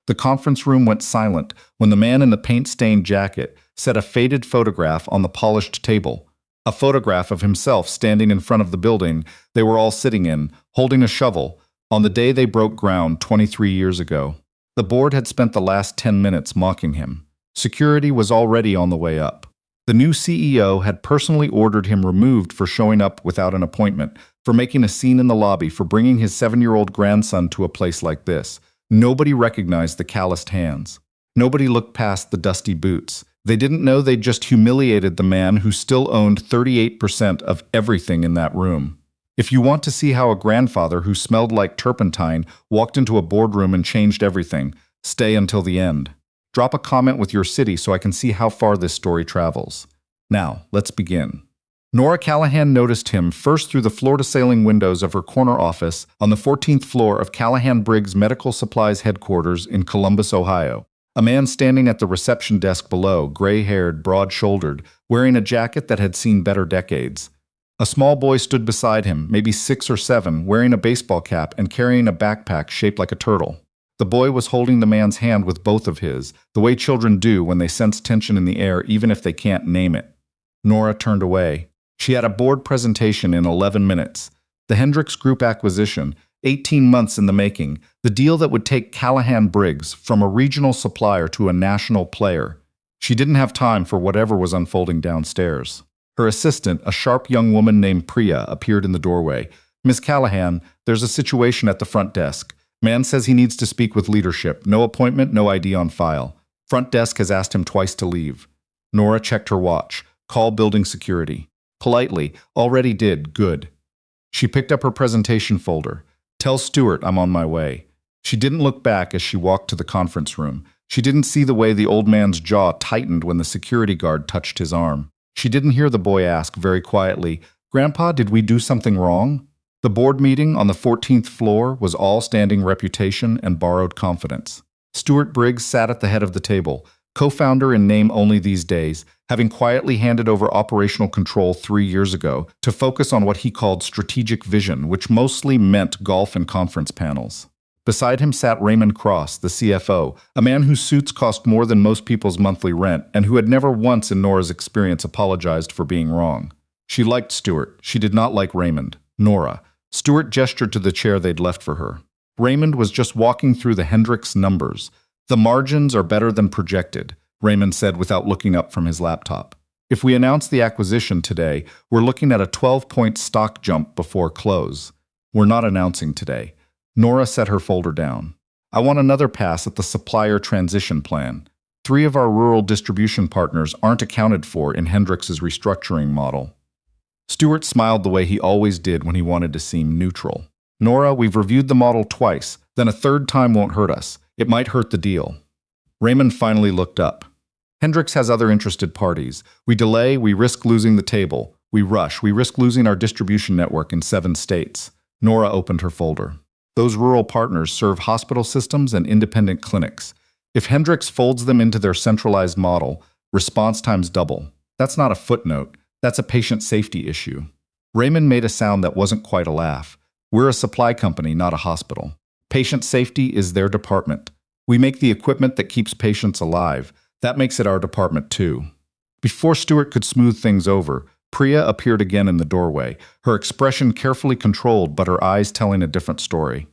The conference room went silent when the man in the paint-stained jacket set a faded photograph on the polished table. A photograph of himself standing in front of the building they were all sitting in, holding a shovel, on the day they broke ground 23 years ago. The board had spent the last 10 minutes mocking him. Security was already on the way up. The new CEO had personally ordered him removed for showing up without an appointment, for making a scene in the lobby, for bringing his 7-year-old grandson to a place like this. Nobody recognized the calloused hands. Nobody looked past the dusty boots. They didn't know they'd just humiliated the man who still owned 38% of everything in that room. If you want to see how a grandfather who smelled like turpentine walked into a boardroom and changed everything, stay until the end. Drop a comment with your city so I can see how far this story travels. Now, let's begin. Nora Callahan noticed him first through the floor-to-ceiling windows of her corner office on the 14th floor of Callahan Briggs Medical Supplies headquarters in Columbus, Ohio. A man standing at the reception desk below, gray-haired, broad-shouldered, wearing a jacket that had seen better decades. A small boy stood beside him, maybe 6 or 7, wearing a baseball cap and carrying a backpack shaped like a turtle. The boy was holding the man's hand with both of his, the way children do when they sense tension in the air even if they can't name it. Nora turned away. She had a board presentation in 11 minutes. The Hendricks Group acquisition, 18 months in the making, the deal that would take Callahan Briggs from a regional supplier to a national player. She didn't have time for whatever was unfolding downstairs. Her assistant, a sharp young woman named Priya, appeared in the doorway. "Miss Callahan, there's a situation at the front desk. Man says he needs to speak with leadership. No appointment, no ID on file. Front desk has asked him twice to leave." Nora checked her watch. "Call building security." Politely, "Already did, good." She picked up her presentation folder. "Tell Stewart I'm on my way." She didn't look back as she walked to the conference room. She didn't see the way the old man's jaw tightened when the security guard touched his arm. She didn't hear the boy ask very quietly, "Grandpa, did we do something wrong?" The board meeting on the 14th floor was all standing reputation and borrowed confidence. Stewart Briggs sat at the head of the table, co-founder in name only these days, having quietly handed over operational control 3 years ago to focus on what he called strategic vision, which mostly meant golf and conference panels. Beside him sat Raymond Cross, the CFO, a man whose suits cost more than most people's monthly rent and who had never once in Nora's experience apologized for being wrong. She liked Stewart. She did not like Raymond. Nora. Stewart gestured to the chair they'd left for her. Raymond was just walking through the Hendricks numbers. "The margins are better than projected," Raymond said without looking up from his laptop. "If we announce the acquisition today, we're looking at a 12-point stock jump before close. We're not announcing today." Nora set her folder down. "I want another pass at the supplier transition plan. 3 of our rural distribution partners aren't accounted for in Hendricks' restructuring model." Stewart smiled the way he always did when he wanted to seem neutral. "Nora, we've reviewed the model twice, then a 3rd time won't hurt us. It might hurt the deal." Raymond finally looked up. "Hendricks has other interested parties. We delay, we risk losing the table. We rush, we risk losing our distribution network in 7 states. Nora opened her folder. "Those rural partners serve hospital systems and independent clinics. If Hendricks folds them into their centralized model, response times double. That's not a footnote. That's a patient safety issue." Raymond made a sound that wasn't quite a laugh. "We're a supply company, not a hospital. Patient safety is their department. We make the equipment that keeps patients alive. That makes it our department too." Before Stewart could smooth things over, Priya appeared again in the doorway, her expression carefully controlled but her eyes telling a different story.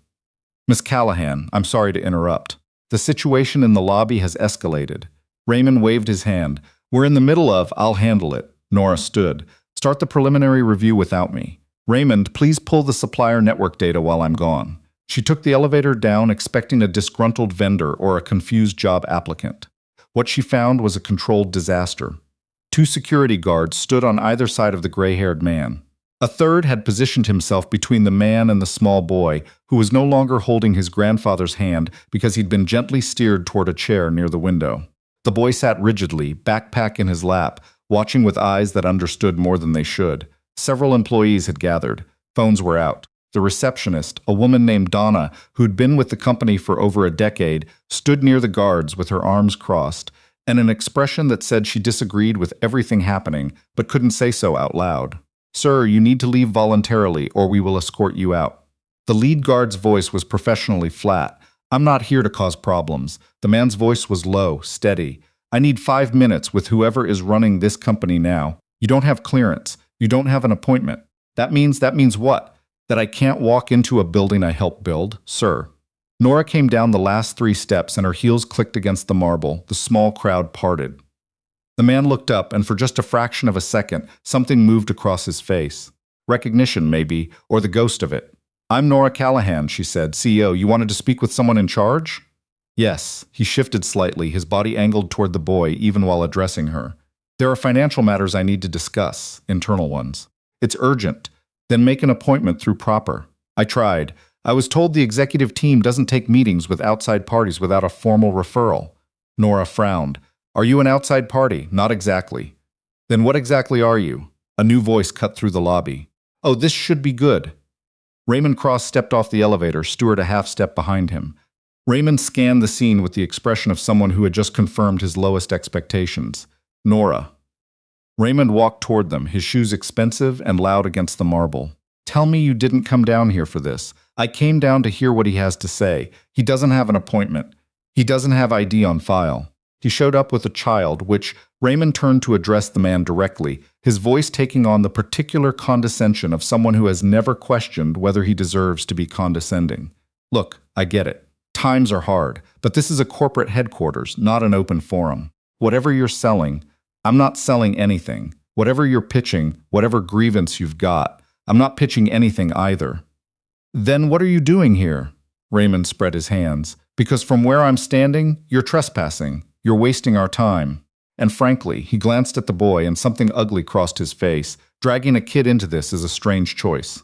"Miss Callahan, I'm sorry to interrupt. The situation in the lobby has escalated." Raymond waved his hand. "We're in the middle of, I'll handle it." Nora stood. "Start the preliminary review without me. Raymond, please pull the supplier network data while I'm gone." She took the elevator down, expecting a disgruntled vendor or a confused job applicant. What she found was a controlled disaster. 2 security guards stood on either side of the gray-haired man. A third had positioned himself between the man and the small boy, who was no longer holding his grandfather's hand because he'd been gently steered toward a chair near the window. The boy sat rigidly, backpack in his lap, watching with eyes that understood more than they should. Several employees had gathered. Phones were out. The receptionist, a woman named Donna, who'd been with the company for over a decade, stood near the guards with her arms crossed, and an expression that said she disagreed with everything happening, but couldn't say so out loud. "Sir, you need to leave voluntarily, or we will escort you out." The lead guard's voice was professionally flat. I'm not here to cause problems. The man's voice was low, steady. I need 5 minutes with whoever is running this company now. You don't have clearance. You don't have an appointment. That means what? That I can't walk into a building I helped build, sir. Nora came down the last 3 steps and her heels clicked against the marble. The small crowd parted. The man looked up, and for just a fraction of a second, something moved across his face. Recognition, maybe, or the ghost of it. I'm Nora Callahan, she said. CEO, you wanted to speak with someone in charge? Yes. He shifted slightly, his body angled toward the boy, even while addressing her. There are financial matters I need to discuss, internal ones. It's urgent. Then make an appointment through proper. I tried. I was told the executive team doesn't take meetings with outside parties without a formal referral. Nora frowned. Are you an outside party? Not exactly. Then what exactly are you? A new voice cut through the lobby. Oh, this should be good. Raymond Cross stepped off the elevator, Stewart a half step behind him. Raymond scanned the scene with the expression of someone who had just confirmed his lowest expectations. Nora. Raymond walked toward them, his shoes expensive and loud against the marble. Tell me you didn't come down here for this. I came down to hear what he has to say. He doesn't have an appointment. He doesn't have ID on file. He showed up with a child, which Raymond turned to address the man directly, his voice taking on the particular condescension of someone who has never questioned whether he deserves to be condescending. Look, I get it. Times are hard, but this is a corporate headquarters, not an open forum. Whatever you're selling, I'm not selling anything. Whatever you're pitching, whatever grievance you've got, I'm not pitching anything either. Then what are you doing here? Raymond spread his hands. Because from where I'm standing, you're trespassing. You're wasting our time. And frankly, he glanced at the boy and something ugly crossed his face. Dragging a kid into this is a strange choice.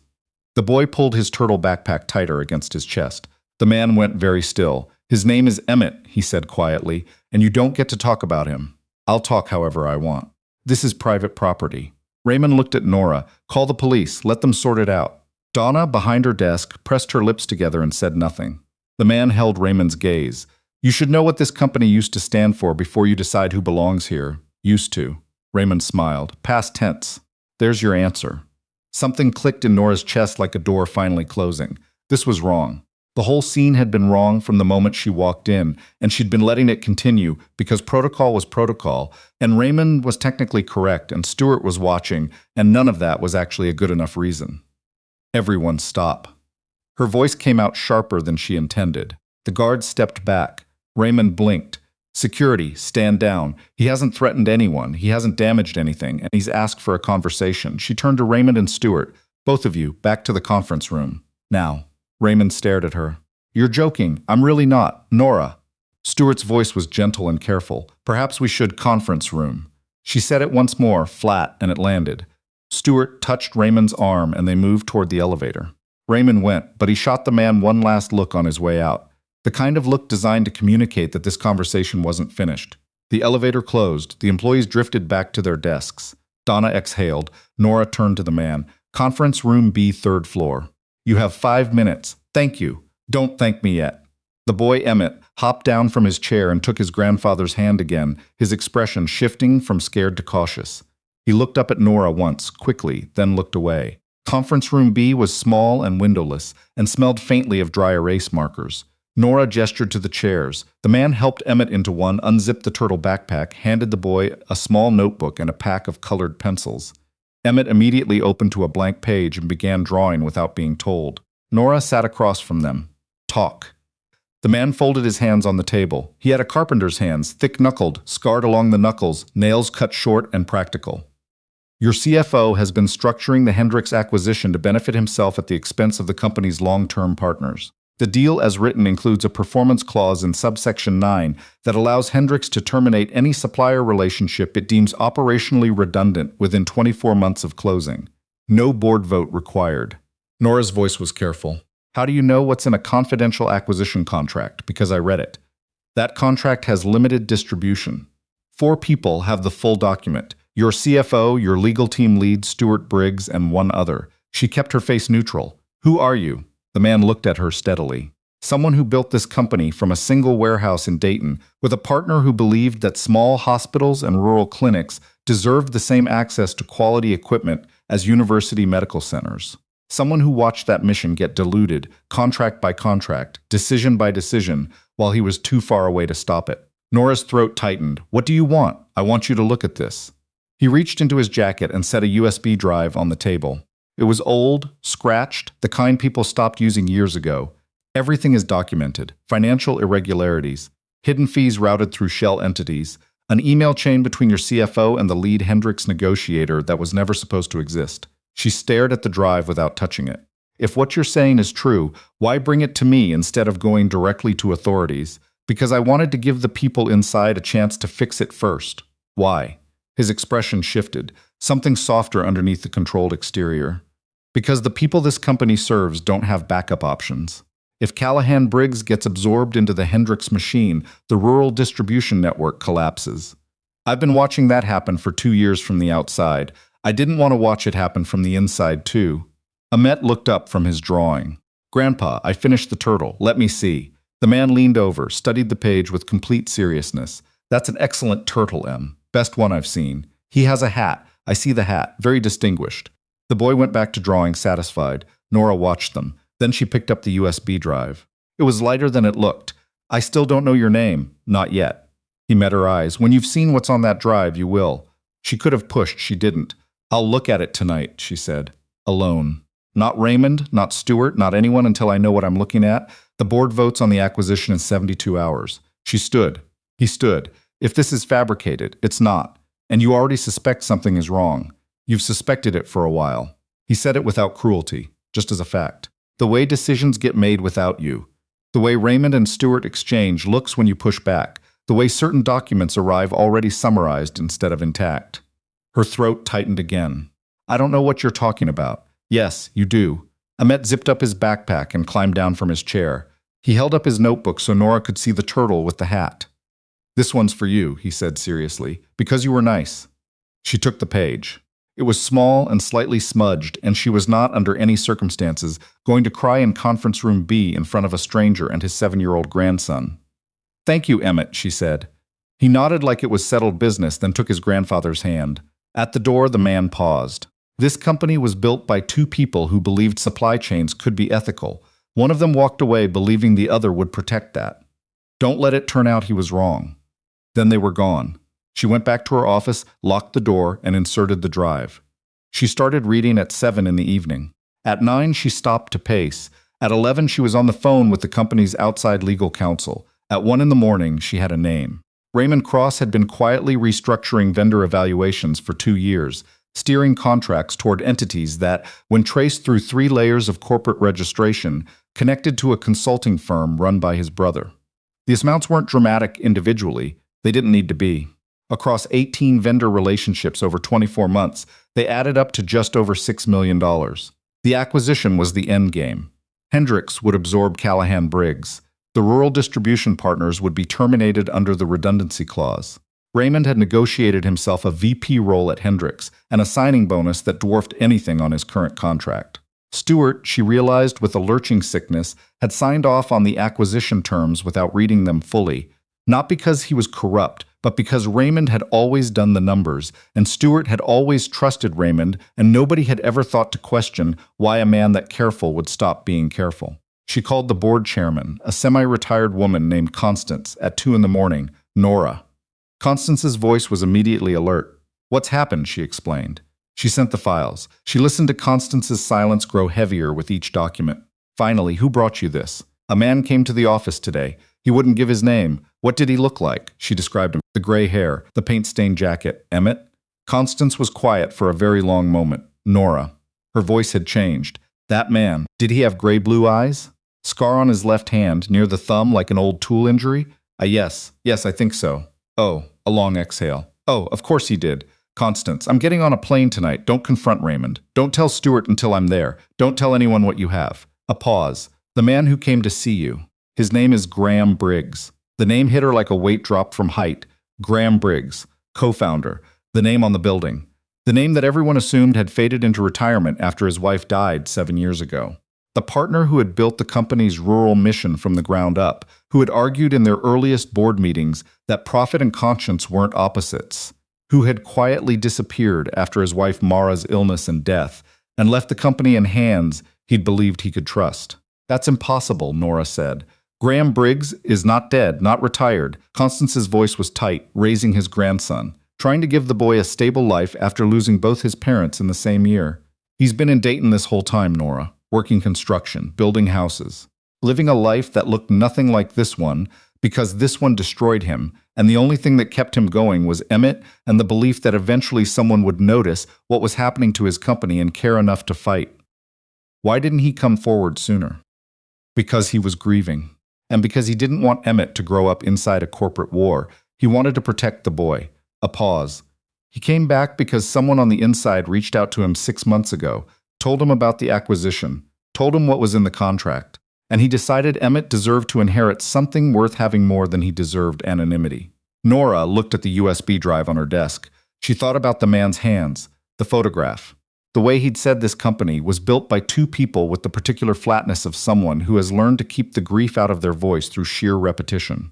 The boy pulled his turtle backpack tighter against his chest. The man went very still. His name is Emmett, he said quietly, and you don't get to talk about him. I'll talk however I want. This is private property. Raymond looked at Nora. Call the police. Let them sort it out. Donna, behind her desk, pressed her lips together and said nothing. The man held Raymond's gaze. You should know what this company used to stand for before you decide who belongs here. Used to. Raymond smiled. Past tense. There's your answer. Something clicked in Nora's chest like a door finally closing. This was wrong. The whole scene had been wrong from the moment she walked in, and she'd been letting it continue because protocol was protocol, and Raymond was technically correct, and Stewart was watching, and none of that was actually a good enough reason. Everyone stop. Her voice came out sharper than she intended. The guards stepped back. Raymond blinked. Security, stand down. He hasn't threatened anyone. He hasn't damaged anything, and he's asked for a conversation. She turned to Raymond and Stewart. Both of you, back to the conference room. Now. Raymond stared at her. You're joking. I'm really not. Nora. Stewart's voice was gentle and careful. Perhaps we should conference room. She said it once more, flat, and it landed. Stewart touched Raymond's arm and they moved toward the elevator. Raymond went, but he shot the man one last look on his way out. The kind of look designed to communicate that this conversation wasn't finished. The elevator closed. The employees drifted back to their desks. Donna exhaled. Nora turned to the man. Conference room B, 3rd floor. You have 5 minutes. Thank you. Don't thank me yet. The boy Emmett hopped down from his chair and took his grandfather's hand again, his expression shifting from scared to cautious. He looked up at Nora once, quickly, then looked away. Conference room B was small and windowless, and smelled faintly of dry erase markers. Nora gestured to the chairs. The man helped Emmett into one, unzipped the turtle backpack, handed the boy a small notebook and a pack of colored pencils. Emmett immediately opened to a blank page and began drawing without being told. Nora sat across from them. Talk. The man folded his hands on the table. He had a carpenter's hands, thick-knuckled, scarred along the knuckles, nails cut short and practical. Your CFO has been structuring the Hendricks acquisition to benefit himself at the expense of the company's long-term partners. The deal as written includes a performance clause in subsection 9 that allows Hendricks to terminate any supplier relationship it deems operationally redundant within 24 months of closing. No board vote required. Nora's voice was careful. How do you know what's in a confidential acquisition contract? Because I read it. That contract has limited distribution. 4 people have the full document. Your CFO, your legal team lead, Graham Briggs, and 1 other. She kept her face neutral. Who are you? The man looked at her steadily. Someone who built this company from a single warehouse in Dayton, with a partner who believed that small hospitals and rural clinics deserved the same access to quality equipment as university medical centers. Someone who watched that mission get diluted, contract by contract, decision by decision, while he was too far away to stop it. Nora's throat tightened. What do you want? I want you to look at this. He reached into his jacket and set a USB drive on the table. It was old, scratched, the kind people stopped using years ago. Everything is documented. Financial irregularities, hidden fees routed through shell entities, an email chain between your CFO and the lead Hendricks negotiator that was never supposed to exist. She stared at the drive without touching it. If what you're saying is true, why bring it to me instead of going directly to authorities? Because I wanted to give the people inside a chance to fix it first. Why? His expression shifted, something softer underneath the controlled exterior. Because the people this company serves don't have backup options. If Callahan Briggs gets absorbed into the Hendricks machine, the rural distribution network collapses. I've been watching that happen for 2 years from the outside. I didn't want to watch it happen from the inside, too. Ahmet looked up from his drawing. Grandpa, I finished the turtle. Let me see. The man leaned over, studied the page with complete seriousness. That's an excellent turtle, Em. Best one I've seen. He has a hat. I see the hat. Very distinguished. The boy went back to drawing, satisfied. Nora watched them. Then she picked up the USB drive. It was lighter than it looked. I still don't know your name. Not yet. He met her eyes. When you've seen what's on that drive, you will. She could have pushed. She didn't. I'll look at it tonight, she said. Alone. Not Raymond, not Stewart, not anyone until I know what I'm looking at. The board votes on the acquisition in 72 hours. She stood. He stood. If this is fabricated, it's not. And you already suspect something is wrong. You've suspected it for a while. He said it without cruelty, just as a fact. The way decisions get made without you. The way Raymond and Stewart exchange looks when you push back. The way certain documents arrive already summarized instead of intact. Her throat tightened again. I don't know what you're talking about. Yes, you do. Ahmet zipped up his backpack and climbed down from his chair. He held up his notebook so Nora could see the turtle with the hat. This one's for you, he said seriously, because you were nice. She took the page. It was small and slightly smudged, and she was not, under any circumstances, going to cry in conference room B in front of a stranger and his 7-year-old grandson. Thank you, Emmett, she said. He nodded like it was settled business, then took his grandfather's hand. At the door, the man paused. This company was built by 2 people who believed supply chains could be ethical. One of them walked away believing the other would protect that. Don't let it turn out he was wrong. Then they were gone. She went back to her office, locked the door, and inserted the drive. She started reading at 7 in the evening. At 9, she stopped to pace. At 11, she was on the phone with the company's outside legal counsel. At 1 in the morning, she had a name. Raymond Cross had been quietly restructuring vendor evaluations for 2 years, steering contracts toward entities that, when traced through 3 layers of corporate registration, connected to a consulting firm run by his brother. These amounts weren't dramatic individually. They didn't need to be. Across 18 vendor relationships over 24 months, they added up to just over $6 million. The acquisition was the end game. Hendricks would absorb Callahan Briggs. The rural distribution partners would be terminated under the redundancy clause. Raymond had negotiated himself a VP role at Hendricks and a signing bonus that dwarfed anything on his current contract. Stewart, she realized with a lurching sickness, had signed off on the acquisition terms without reading them fully, not because he was corrupt, but because Raymond had always done the numbers, and Stewart had always trusted Raymond, and nobody had ever thought to question why a man that careful would stop being careful. She called the board chairman, a semi-retired woman named Constance, at 2 in the morning. Nora. Constance's voice was immediately alert. What's happened, she explained. She sent the files. She listened to Constance's silence grow heavier with each document. Finally, who brought you this? A man came to the office today. He wouldn't give his name. What did he look like? She described him. The gray hair, the paint-stained jacket. Emmett? Constance was quiet for a very long moment. Nora. Her voice had changed. That man, did he have gray-blue eyes? Scar on his left hand, near the thumb like an old tool injury? Yes, I think so. Oh, a long exhale. Oh, of course he did. Constance, I'm getting on a plane tonight. Don't confront Raymond. Don't tell Stewart until I'm there. Don't tell anyone what you have. A pause. The man who came to see you. His name is Graham Briggs. The name hit her like a weight dropped from height. Graham Briggs, co-founder. The name on the building. The name that everyone assumed had faded into retirement after his wife died 7 years ago. The partner who had built the company's rural mission from the ground up, who had argued in their earliest board meetings that profit and conscience weren't opposites, who had quietly disappeared after his wife Mara's illness and death, and left the company in hands he'd believed he could trust. That's impossible, Nora said. Graham Briggs is not dead, not retired. Constance's voice was tight, raising his grandson, trying to give the boy a stable life after losing both his parents in the same year. He's been in Dayton this whole time, Nora, working construction, building houses, living a life that looked nothing like this one because this one destroyed him, and the only thing that kept him going was Emmett and the belief that eventually someone would notice what was happening to his company and care enough to fight. Why didn't he come forward sooner? Because he was grieving. And because he didn't want Emmett to grow up inside a corporate war, he wanted to protect the boy. A pause. He came back because someone on the inside reached out to him 6 months ago, told him about the acquisition, told him what was in the contract, and he decided Emmett deserved to inherit something worth having more than he deserved anonymity. Nora looked at the USB drive on her desk. She thought about the man's hands, the photograph. The way he'd said this company was built by two people with the particular flatness of someone who has learned to keep the grief out of their voice through sheer repetition.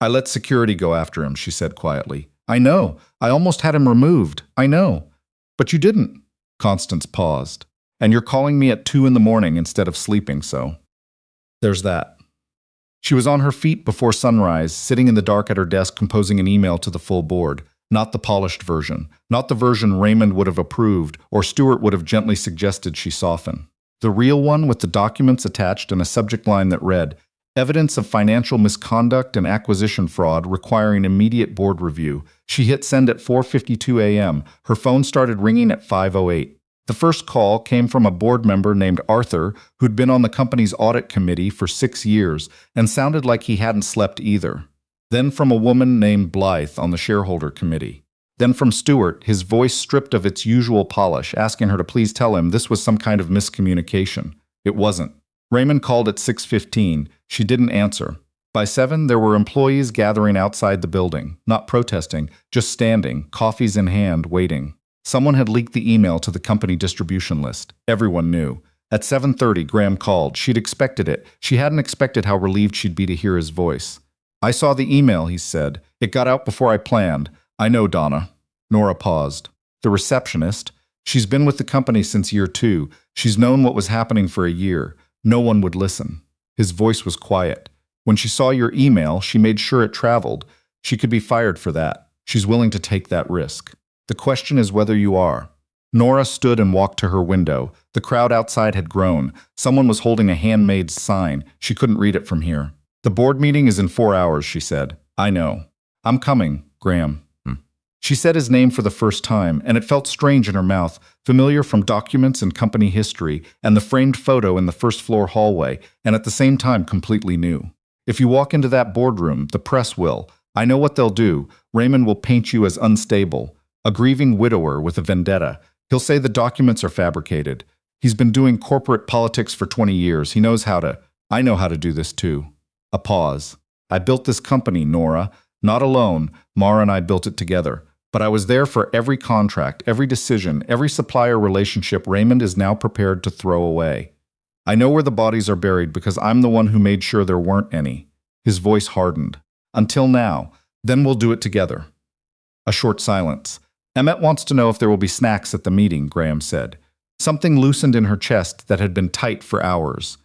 I let security go after him, she said quietly. I know. I almost had him removed. I know. But you didn't. Constance paused. And you're calling me at 2 in the morning instead of sleeping, so. There's that. She was on her feet before sunrise, sitting in the dark at her desk composing an email to the full board. Not the polished version, not the version Raymond would have approved or Stewart would have gently suggested she soften. The real one with the documents attached and a subject line that read, Evidence of financial misconduct and acquisition fraud requiring immediate board review. She hit send at 4:52 a.m. Her phone started ringing at 5:08. The first call came from a board member named Arthur, who'd been on the company's audit committee for 6 years and sounded like he hadn't slept either. Then from a woman named Blythe on the shareholder committee. Then from Stewart, his voice stripped of its usual polish, asking her to please tell him this was some kind of miscommunication. It wasn't. Raymond called at 6:15. She didn't answer. By 7, there were employees gathering outside the building, not protesting, just standing, coffees in hand, waiting. Someone had leaked the email to the company distribution list. Everyone knew. At 7:30, Graham called. She'd expected it. She hadn't expected how relieved she'd be to hear his voice. I saw the email, he said. It got out before I planned. I know, Donna. Nora paused. The receptionist. She's been with the company since year 2. She's known what was happening for a year. No one would listen. His voice was quiet. When she saw your email, she made sure it traveled. She could be fired for that. She's willing to take that risk. The question is whether you are. Nora stood and walked to her window. The crowd outside had grown. Someone was holding a handmade sign. She couldn't read it from here. The board meeting is in 4 hours, she said. I know. I'm coming, Graham. She said his name for the first time, and it felt strange in her mouth, familiar from documents and company history, and the framed photo in the first-floor hallway, and at the same time completely new. If you walk into that boardroom, the press will. I know what they'll do. Raymond will paint you as unstable, a grieving widower with a vendetta. He'll say the documents are fabricated. He's been doing corporate politics for 20 years. He knows how to. I know how to do this too. A pause. I built this company, Nora. Not alone. Mara and I built it together. But I was there for every contract, every decision, every supplier relationship Raymond is now prepared to throw away. I know where the bodies are buried because I'm the one who made sure there weren't any. His voice hardened. Until now. Then we'll do it together. A short silence. Emmett wants to know if there will be snacks at the meeting, Graham said. Something loosened in her chest that had been tight for hours.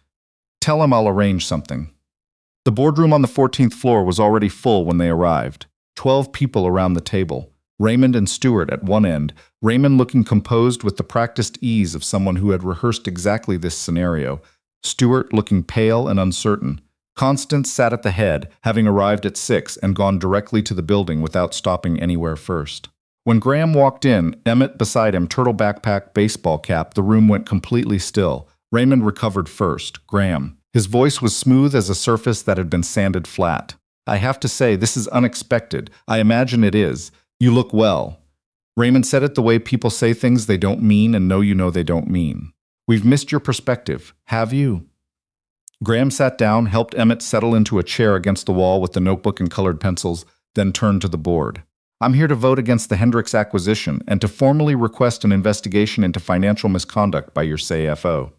Tell him I'll arrange something. The boardroom on the 14th floor was already full when they arrived. 12 people around the table. Raymond and Stewart at one end, Raymond looking composed with the practiced ease of someone who had rehearsed exactly this scenario, Stewart looking pale and uncertain. Constance sat at the head, having arrived at 6 and gone directly to the building without stopping anywhere first. When Graham walked in, Emmett beside him, turtle backpack, baseball cap, the room went completely still. Raymond recovered first. Graham. His voice was smooth as a surface that had been sanded flat. I have to say, this is unexpected. I imagine it is. You look well. Raymond said it the way people say things they don't mean and know you know they don't mean. We've missed your perspective. Have you? Graham sat down, helped Emmett settle into a chair against the wall with the notebook and colored pencils, then turned to the board. I'm here to vote against the Hendricks acquisition and to formally request an investigation into financial misconduct by your CFO.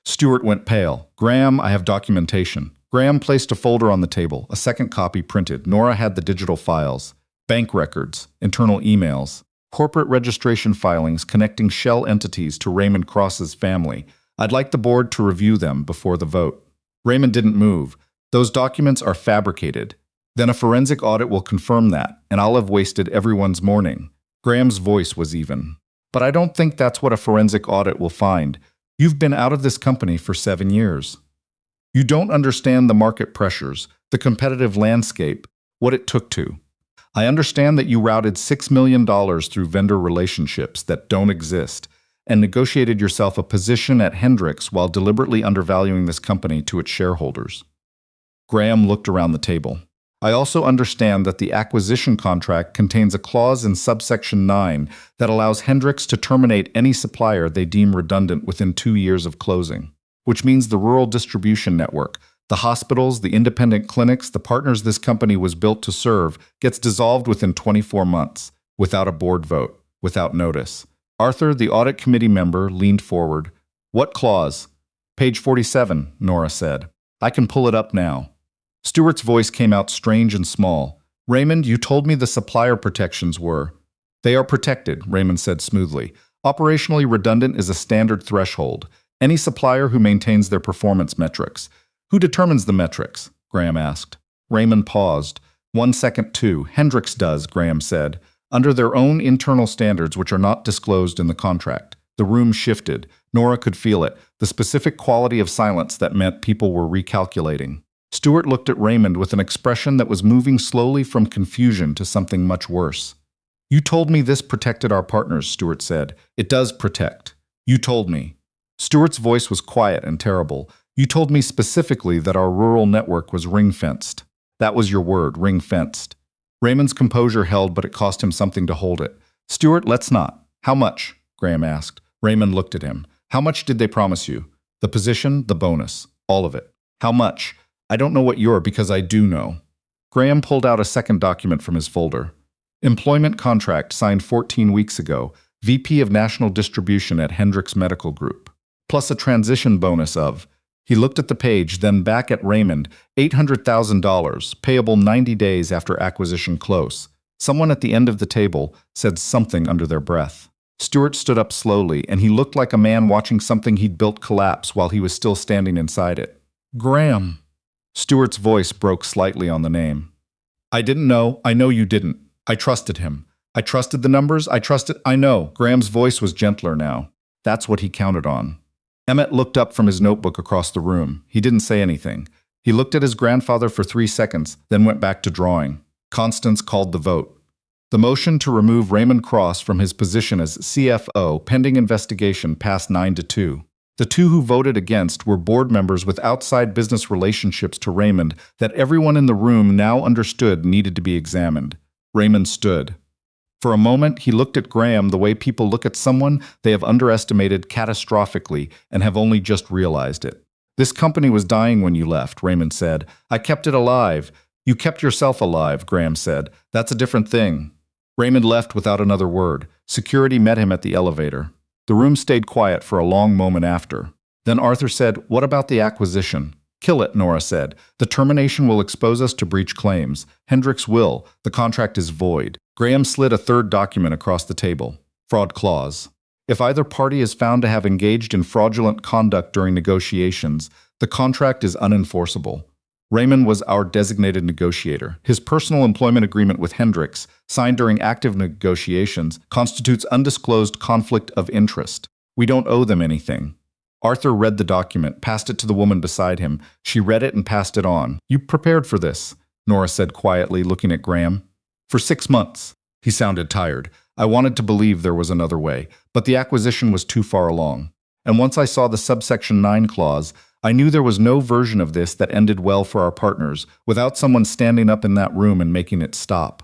Stewart went pale. Graham, I have documentation. Graham placed a folder on the table, a second copy printed. Nora had the digital files. Bank records, internal emails. Corporate registration filings connecting shell entities to Raymond Cross's family. I'd like the board to review them before the vote. Raymond didn't move. Those documents are fabricated. Then a forensic audit will confirm that, and I'll have wasted everyone's morning. Graham's voice was even. But I don't think that's what a forensic audit will find. You've been out of this company for 7 years. You don't understand the market pressures, the competitive landscape, what it took to. I understand that you routed $6 million through vendor relationships that don't exist and negotiated yourself a position at Hendrix while deliberately undervaluing this company to its shareholders. Graham looked around the table. I also understand that the acquisition contract contains a clause in subsection 9 that allows Hendrix to terminate any supplier they deem redundant within 2 years of closing, which means the rural distribution network, the hospitals, the independent clinics, the partners this company was built to serve, gets dissolved within 24 months, without a board vote, without notice. Arthur, the audit committee member, leaned forward. What clause? Page 47, Nora said. I can pull it up now. Stewart's voice came out strange and small. Raymond, you told me the supplier protections were. They are protected, Raymond said smoothly. Operationally redundant is a standard threshold. Any supplier who maintains their performance metrics. Who determines the metrics? Graham asked. Raymond paused. 1 second, too. Hendrix does, Graham said. Under their own internal standards, which are not disclosed in the contract. The room shifted. Nora could feel it, the specific quality of silence that meant people were recalculating. Stewart looked at Raymond with an expression that was moving slowly from confusion to something much worse. You told me this protected our partners, Stewart said. It does protect. You told me. Stewart's voice was quiet and terrible. You told me specifically that our rural network was ring-fenced. That was your word, ring-fenced. Raymond's composure held, but it cost him something to hold it. Stewart, let's not. How much? Graham asked. Raymond looked at him. How much did they promise you? The position, the bonus, all of it. How much? I don't know what you're, because I do know. Graham pulled out a second document from his folder. Employment contract signed 14 weeks ago, VP of National Distribution at Hendrix Medical Group. Plus a transition bonus of, he looked at the page, then back at Raymond, $800,000, payable 90 days after acquisition close. Someone at the end of the table said something under their breath. Stewart stood up slowly, and he looked like a man watching something he'd built collapse while he was still standing inside it. Graham. Stewart's voice broke slightly on the name. I didn't know. I know you didn't. I trusted him. I trusted the numbers. I know. Graham's voice was gentler now. That's what he counted on. Emmett looked up from his notebook across the room. He didn't say anything. He looked at his grandfather for 3 seconds, then went back to drawing. Constance called the vote. The motion to remove Raymond Cross from his position as CFO pending investigation passed 9-2. The two who voted against were board members with outside business relationships to Raymond that everyone in the room now understood needed to be examined. Raymond stood. For a moment, he looked at Graham the way people look at someone they have underestimated catastrophically and have only just realized it. This company was dying when you left, Raymond said. I kept it alive. You kept yourself alive, Graham said. That's a different thing. Raymond left without another word. Security met him at the elevator. The room stayed quiet for a long moment after. Then Arthur said, What about the acquisition? Kill it, Nora said. The termination will expose us to breach claims. Hendrix will. The contract is void. Graham slid a third document across the table. Fraud clause. If either party is found to have engaged in fraudulent conduct during negotiations, the contract is unenforceable. Raymond was our designated negotiator. His personal employment agreement with Hendrix, signed during active negotiations, constitutes undisclosed conflict of interest. We don't owe them anything. Arthur read the document, passed it to the woman beside him. She read it and passed it on. You prepared for this, Nora said quietly, looking at Graham. For 6 months. He sounded tired. I wanted to believe there was another way, but the acquisition was too far along. And once I saw the subsection 9 clause, I knew there was no version of this that ended well for our partners, without someone standing up in that room and making it stop.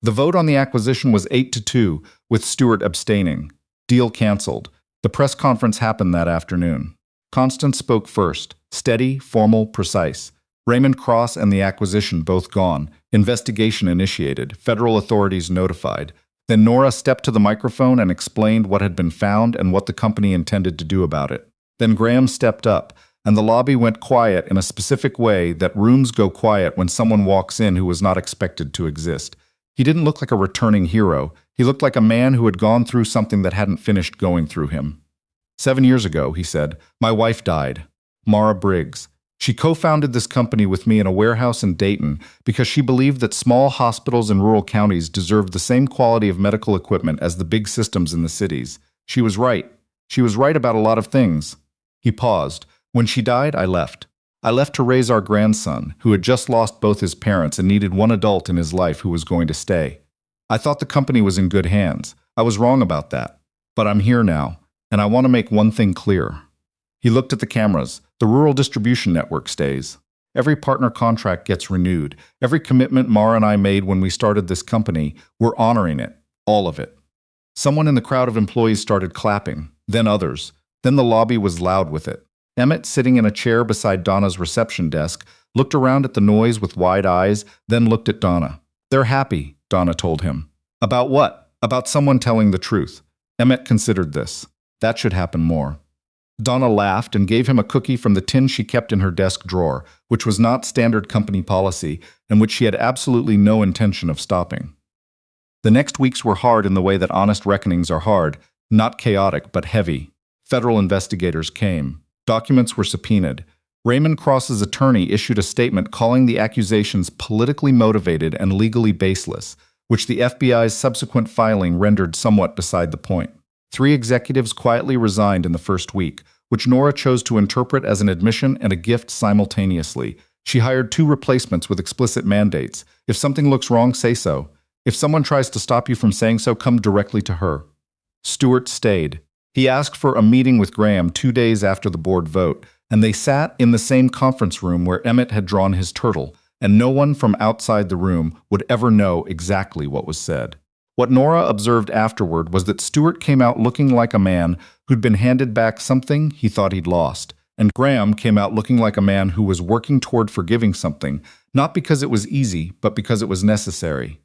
The vote on the acquisition was 8-2, with Stewart abstaining. Deal canceled. The press conference happened that afternoon. Constance spoke first, steady, formal, precise. Raymond Cross and the acquisition both gone. Investigation initiated. Federal authorities notified. Then Nora stepped to the microphone and explained what had been found and what the company intended to do about it. Then Graham stepped up, and the lobby went quiet in a specific way that rooms go quiet when someone walks in who was not expected to exist. He didn't look like a returning hero. He looked like a man who had gone through something that hadn't finished going through him. 7 years ago, he said, my wife died. Nora Briggs. She co-founded this company with me in a warehouse in Dayton because she believed that small hospitals in rural counties deserved the same quality of medical equipment as the big systems in the cities. She was right. She was right about a lot of things. He paused. When she died, I left. I left to raise our grandson, who had just lost both his parents and needed one adult in his life who was going to stay. I thought the company was in good hands. I was wrong about that. But I'm here now, and I want to make one thing clear. He looked at the cameras. The rural distribution network stays. Every partner contract gets renewed. Every commitment Mara and I made when we started this company, we're honoring it. All of it. Someone in the crowd of employees started clapping, then others. Then the lobby was loud with it. Emmett, sitting in a chair beside Donna's reception desk, looked around at the noise with wide eyes, then looked at Donna. They're happy, Donna told him. About what? About someone telling the truth. Emmett considered this. That should happen more. Donna laughed and gave him a cookie from the tin she kept in her desk drawer, which was not standard company policy and which she had absolutely no intention of stopping. The next weeks were hard in the way that honest reckonings are hard, not chaotic but heavy. Federal investigators came. Documents were subpoenaed. Raymond Cross's attorney issued a statement calling the accusations politically motivated and legally baseless, which the FBI's subsequent filing rendered somewhat beside the point. 3 executives quietly resigned in the first week, which Nora chose to interpret as an admission and a gift simultaneously. She hired 2 replacements with explicit mandates. If something looks wrong, say so. If someone tries to stop you from saying so, come directly to her. Stewart stayed. He asked for a meeting with Graham 2 days after the board vote, and they sat in the same conference room where Emmett had drawn his turtle, and no one from outside the room would ever know exactly what was said. What Nora observed afterward was that Stewart came out looking like a man who'd been handed back something he thought he'd lost, and Graham came out looking like a man who was working toward forgiving something, not because it was easy, but because it was necessary.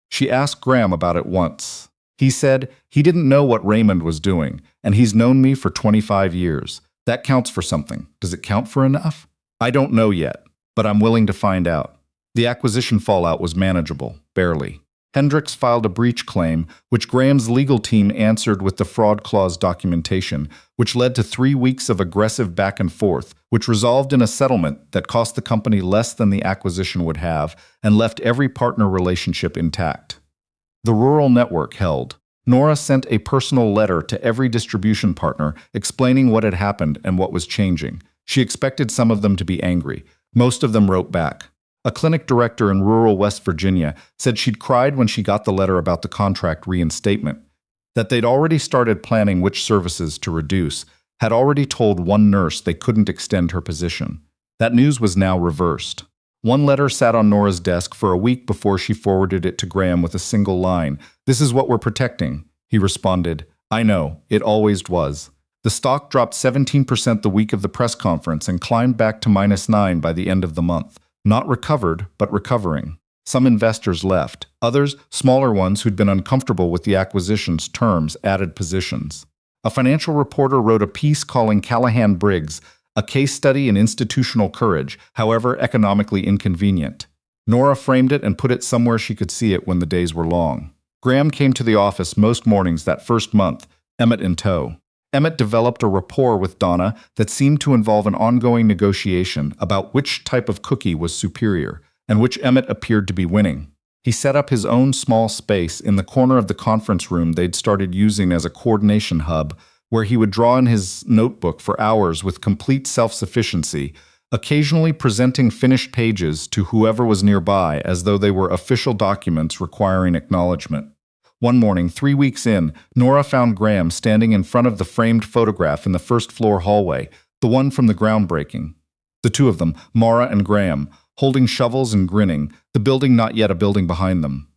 She asked Graham about it once. He said he didn't know what Raymond was doing, and he's known me for 25 years. That counts for something. Does it count for enough? I don't know yet, but I'm willing to find out. The acquisition fallout was manageable, barely. Hendricks filed a breach claim, which Graham's legal team answered with the fraud clause documentation, which led to 3 weeks of aggressive back and forth, which resolved in a settlement that cost the company less than the acquisition would have and left every partner relationship intact. The rural network held. Nora sent a personal letter to every distribution partner explaining what had happened and what was changing. She expected some of them to be angry. Most of them wrote back. A clinic director in rural West Virginia said she'd cried when she got the letter about the contract reinstatement, that they'd already started planning which services to reduce, had already told one nurse they couldn't extend her position. That news was now reversed. One letter sat on Nora's desk for a week before she forwarded it to Graham with a single line. "This is what we're protecting." He responded, "I know, it always was." The stock dropped 17% the week of the press conference and climbed back to -9 by the end of the month. Not recovered, but recovering. Some investors left. Others, smaller ones who'd been uncomfortable with the acquisition's terms, added positions. A financial reporter wrote a piece calling Callahan Briggs a case study in institutional courage, however economically inconvenient. Nora framed it and put it somewhere she could see it when the days were long. Graham came to the office most mornings that first month, Emmett in tow. Emmett developed a rapport with Donna that seemed to involve an ongoing negotiation about which type of cookie was superior, and which Emmett appeared to be winning. He set up his own small space in the corner of the conference room they'd started using as a coordination hub, where he would draw in his notebook for hours with complete self-sufficiency, occasionally presenting finished pages to whoever was nearby as though they were official documents requiring acknowledgement. One morning, 3 weeks in, Nora found Graham standing in front of the framed photograph in the first-floor hallway, the one from the groundbreaking. The two of them, Mara and Graham, holding shovels and grinning, the building not yet a building behind them.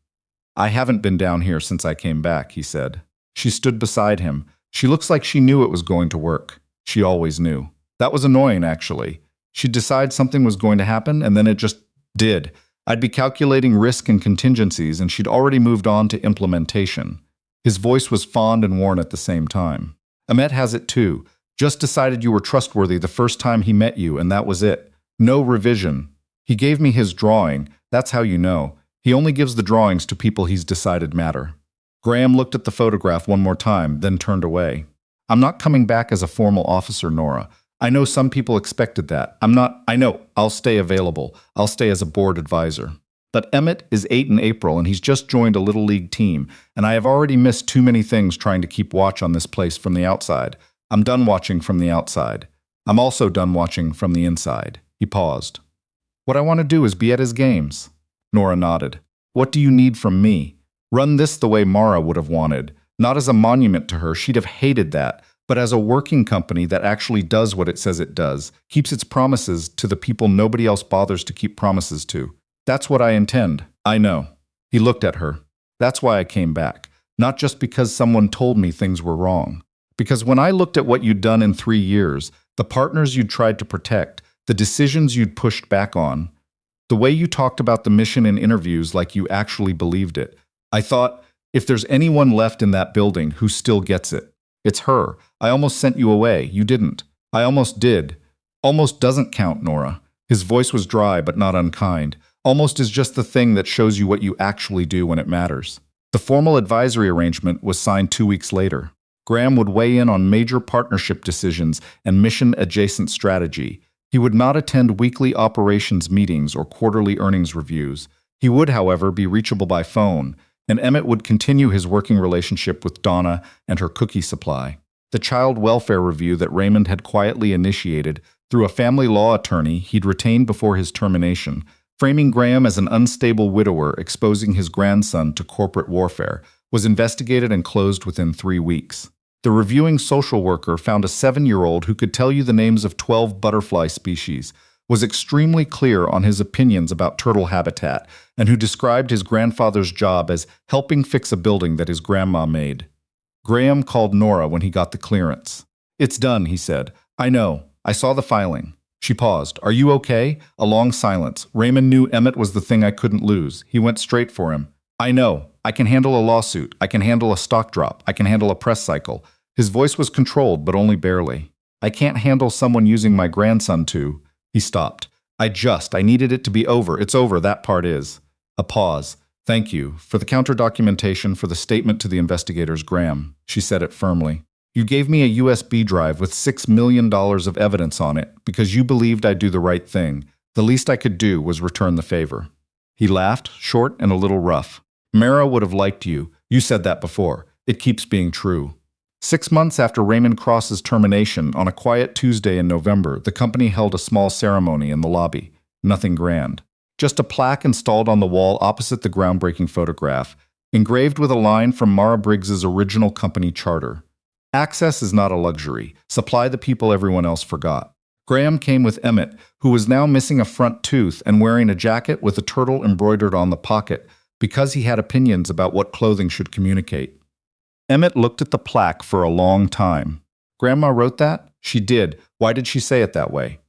"I haven't been down here since I came back," he said. She stood beside him. She looks like she knew it was going to work. She always knew. That was annoying, actually. She'd decide something was going to happen, and then it just did. I'd be calculating risk and contingencies, and she'd already moved on to implementation. His voice was fond and worn at the same time. "Emmett has it too. Just decided you were trustworthy the first time he met you, and that was it. No revision. He gave me his drawing. That's how you know. He only gives the drawings to people he's decided matter. Graham looked at the photograph one more time, then turned away. I'm not coming back as a formal officer, Nora. I know some people expected that. I know. I'll stay available. I'll stay as a board advisor. But Emmett is 8 in April, and he's just joined a Little League team, and I have already missed too many things trying to keep watch on this place from the outside. I'm done watching from the outside. I'm also done watching from the inside. He paused. What I want to do is be at his games. Nora nodded. What do you need from me? Run this the way Mara would have wanted. Not as a monument to her, she'd have hated that, but as a working company that actually does what it says it does, keeps its promises to the people nobody else bothers to keep promises to. That's what I intend. I know. He looked at her. That's why I came back. Not just because someone told me things were wrong. Because when I looked at what you'd done in 3 years, the partners you'd tried to protect, the decisions you'd pushed back on, the way you talked about the mission in interviews like you actually believed it, I thought, if there's anyone left in that building who still gets it, it's her. I almost sent you away. You didn't. I almost did. Almost doesn't count, Nora. His voice was dry but not unkind. Almost is just the thing that shows you what you actually do when it matters. The formal advisory arrangement was signed 2 weeks later. Graham would weigh in on major partnership decisions and mission-adjacent strategy. He would not attend weekly operations meetings or quarterly earnings reviews. He would, however, be reachable by phone, and Emmett would continue his working relationship with Donna and her cookie supply. The child welfare review that Raymond had quietly initiated through a family law attorney he'd retained before his termination, framing Graham as an unstable widower exposing his grandson to corporate warfare, was investigated and closed within 3 weeks. The reviewing social worker found a 7-year-old who could tell you the names of 12 butterfly species, was extremely clear on his opinions about turtle habitat, and who described his grandfather's job as helping fix a building that his grandma made. Graham called Nora when he got the clearance. It's done, he said. I know. I saw the filing. She paused. Are you okay? A long silence. Raymond knew Emmett was the thing I couldn't lose. He went straight for him. I know. I can handle a lawsuit. I can handle a stock drop. I can handle a press cycle. His voice was controlled, but only barely. I can't handle someone using my grandson to... He stopped. I needed it to be over. It's over, that part is. A pause. Thank you. For the counter-documentation for the statement to the investigators, Graham. She said it firmly. You gave me a USB drive with $6 million of evidence on it because you believed I'd do the right thing. The least I could do was return the favor. He laughed, short and a little rough. Mara would have liked you. You said that before. It keeps being true. 6 months after Raymond Cross's termination, on a quiet Tuesday in November, the company held a small ceremony in the lobby. Nothing grand. Just a plaque installed on the wall opposite the groundbreaking photograph, engraved with a line from Nora Briggs's original company charter. Access is not a luxury. Supply the people everyone else forgot. Graham came with Emmett, who was now missing a front tooth and wearing a jacket with a turtle embroidered on the pocket, because he had opinions about what clothing should communicate. Emmett looked at the plaque for a long time. Grandma wrote that? She did. Why did she say it that way?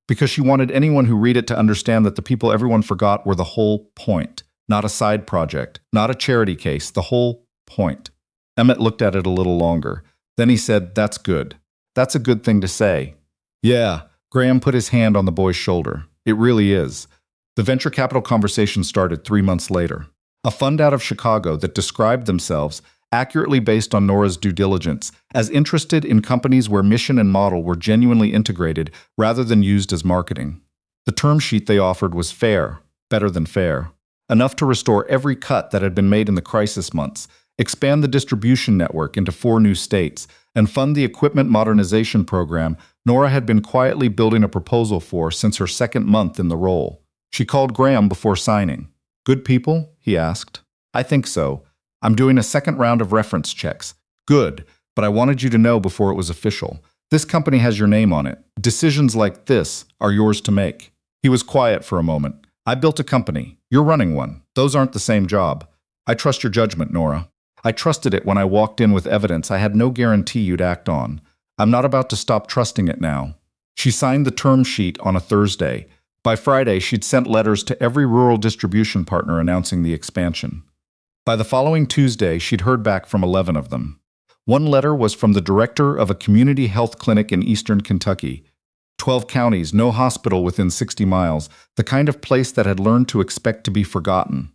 Because she wanted anyone who read it to understand that the people everyone forgot were the whole point, not a side project, not a charity case, the whole point. Emmett looked at it a little longer. Then he said, That's good. That's a good thing to say. Yeah. Graham put his hand on the boy's shoulder. It really is. The venture capital conversation started 3 months later. A fund out of Chicago that described themselves, accurately based on Nora's due diligence, as interested in companies where mission and model were genuinely integrated rather than used as marketing. The term sheet they offered was fair, better than fair, enough to restore every cut that had been made in the crisis months, expand the distribution network into 4 new states, and fund the equipment modernization program Nora had been quietly building a proposal for since her 2nd month in the role. She called Graham before signing. Good people? He asked. I think so. I'm doing a 2nd round of reference checks. Good, but I wanted you to know before it was official. This company has your name on it. Decisions like this are yours to make. He was quiet for a moment. I built a company. You're running one. Those aren't the same job. I trust your judgment, Nora. I trusted it when I walked in with evidence I had no guarantee you'd act on. I'm not about to stop trusting it now. She signed the term sheet on a Thursday. By Friday, she'd sent letters to every rural distribution partner announcing the expansion. By the following Tuesday, she'd heard back from 11 of them. One letter was from the director of a community health clinic in eastern Kentucky. 12 counties, no hospital within 60 miles, the kind of place that had learned to expect to be forgotten.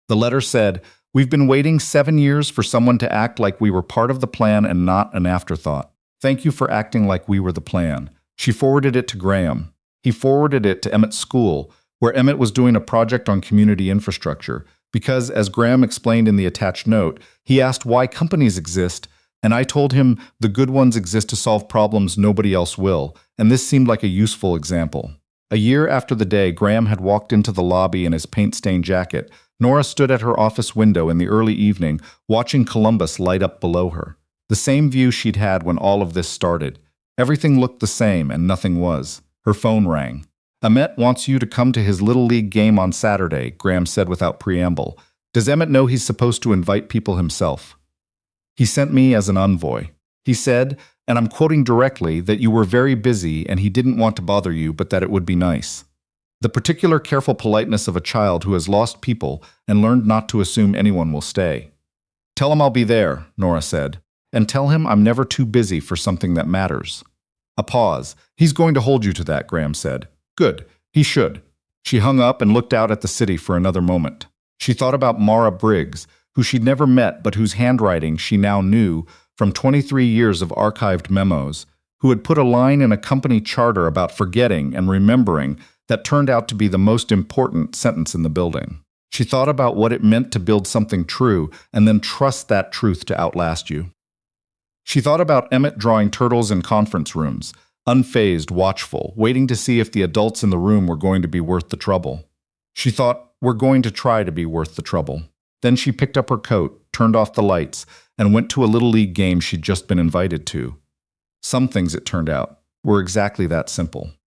The letter said, "We've been waiting 7 years for someone to act like we were part of the plan and not an afterthought. Thank you for acting like we were the plan." She forwarded it to Graham. He forwarded it to Emmett's school, where Emmett was doing a project on community infrastructure, because, as Graham explained in the attached note, he asked why companies exist, and I told him the good ones exist to solve problems nobody else will, and this seemed like a useful example. A year after the day Graham had walked into the lobby in his paint-stained jacket, Nora stood at her office window in the early evening, watching Columbus light up below her. The same view she'd had when all of this started. Everything looked the same, and nothing was. Her phone rang. "Emmett wants you to come to his Little League game on Saturday," Graham said without preamble. "Does Emmett know he's supposed to invite people himself?" "He sent me as an envoy. He said, and I'm quoting directly, that you were very busy and he didn't want to bother you, but that it would be nice. The particular careful politeness of a child who has lost people and learned not to assume anyone will stay." "Tell him I'll be there," Nora said. "And tell him I'm never too busy for something that matters." A pause. "He's going to hold you to that," Graham said. "Good. He should." She hung up and looked out at the city for another moment. She thought about Nora Briggs, who she'd never met but whose handwriting she now knew from 23 years of archived memos, who had put a line in a company charter about forgetting and remembering that turned out to be the most important sentence in the building. She thought about what it meant to build something true and then trust that truth to outlast you. She thought about Emmett drawing turtles in conference rooms, unfazed, watchful, waiting to see if the adults in the room were going to be worth the trouble. She thought, "We're going to try to be worth the trouble." Then she picked up her coat, turned off the lights, and went to a Little League game she'd just been invited to. Some things, it turned out, were exactly that simple.